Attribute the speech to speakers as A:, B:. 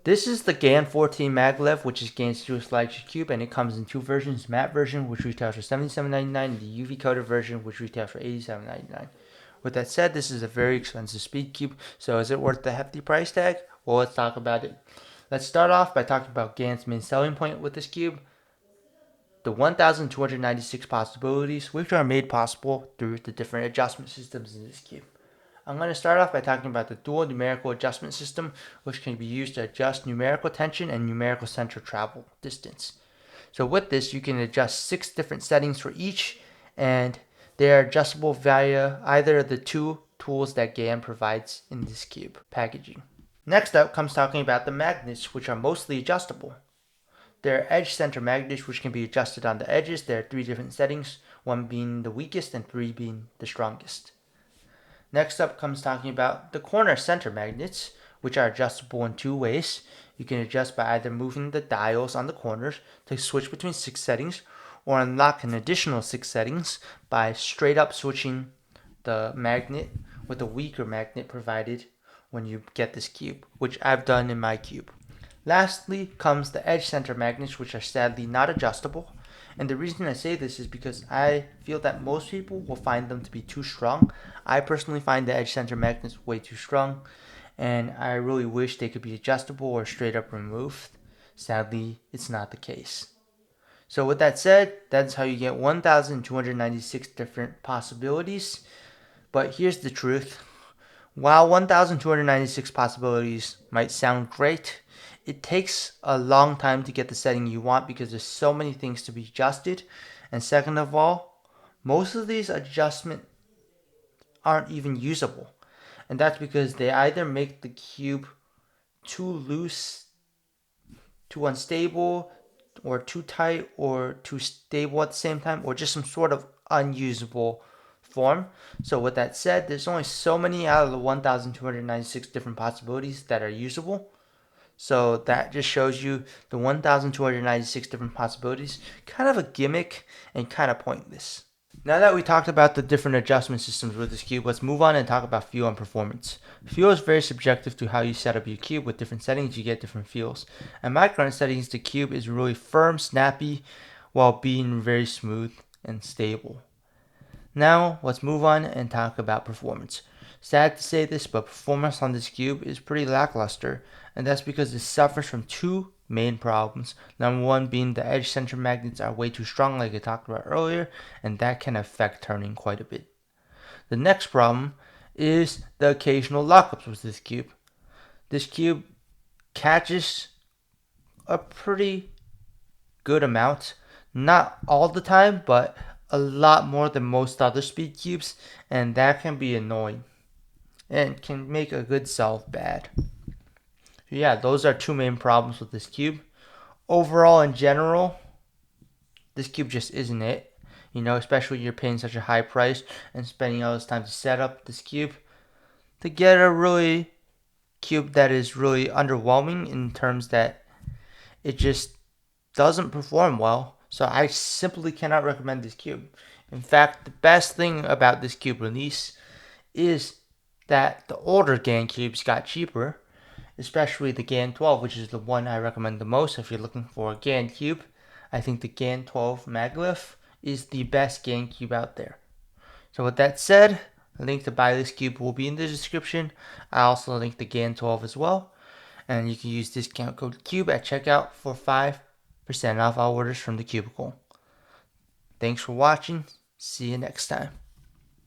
A: This is the GAN 14 Maglev, which is GAN's newest flagship cube, and it comes in two versions: matte version, which retails for $77.99, and the UV coated version, which retails for $87.99. With that said, this is a very expensive speed cube, so is it worth the hefty price tag? Well, let's talk about it. Let's start off by talking about GAN's main selling point with this cube: the 1,296 possibilities, which are made possible through the different adjustment systems in this cube. I'm going to start off by talking about the dual numerical adjustment system, which can be used to adjust numerical tension and numerical center travel distance. So with this, you can adjust 6 different settings for each, and they are adjustable via either of the two tools that GAN provides in this cube packaging. Next up comes talking about the magnets, which are mostly adjustable. There are edge center magnets, which can be adjusted on the edges. There are 3 different settings, 1 being the weakest and 3 being the strongest. Next up comes talking about the corner center magnets, which are adjustable in 2 ways. You can adjust by either moving the dials on the corners to switch between 6 settings, or unlock an additional 6 settings by straight up switching the magnet with a weaker magnet provided when you get this cube, which I've done in my cube. Lastly comes the edge center magnets, which are sadly not adjustable. And the reason I say this is because I feel that most people will find them to be too strong. I personally find the edge center magnets way too strong, and I really wish they could be adjustable or straight up removed. Sadly, it's not the case. So with that said, that's how you get 1,296 different possibilities. But here's the truth. While 1,296 possibilities might sound great, it takes a long time to get the setting you want because there's so many things to be adjusted. And second of all, most of these adjustments aren't even usable. And that's because they either make the cube too loose, too unstable, or too tight, or too stable at the same time, or just some sort of unusable form. So with that said, there's only so many out of the 1,296 different possibilities that are usable. So that just shows you the 1,296 different possibilities, kind of a gimmick and kind of pointless. Now that we talked about the different adjustment systems with this cube, let's move on and talk about feel and performance. Feel is very subjective to how you set up your cube. With different settings, you get different feels. And my current settings, the cube is really firm, snappy, while being very smooth and stable. Now, let's move on and talk about performance. Sad to say this, but performance on this cube is pretty lackluster, and that's because it suffers from 2 main problems. Number 1 being the edge center magnets are way too strong, like I talked about earlier, and that can affect turning quite a bit. The next problem is the occasional lockups with this cube. This cube catches a pretty good amount, not all the time, but a lot more than most other speed cubes, and that can be annoying and can make a good solve bad. Yeah, those are 2 main problems with this cube. Overall, in general, this cube just isn't it. Especially when you're paying such a high price and spending all this time to set up this cube. To get a really cube that is really underwhelming in terms that it just doesn't perform well. So I simply cannot recommend this cube. In fact, the best thing about this cube release is that the older GAN cubes got cheaper, especially the GAN 12, which is the one I recommend the most if you're looking for a GAN cube. I think the GAN 12 Maglev is the best GAN cube out there. So with that said, a link to buy this cube will be in the description. I also link the GAN 12 as well. And you can use discount code CUBE at checkout for 5% off all orders from the Cubicle. Thanks for watching. See you next time.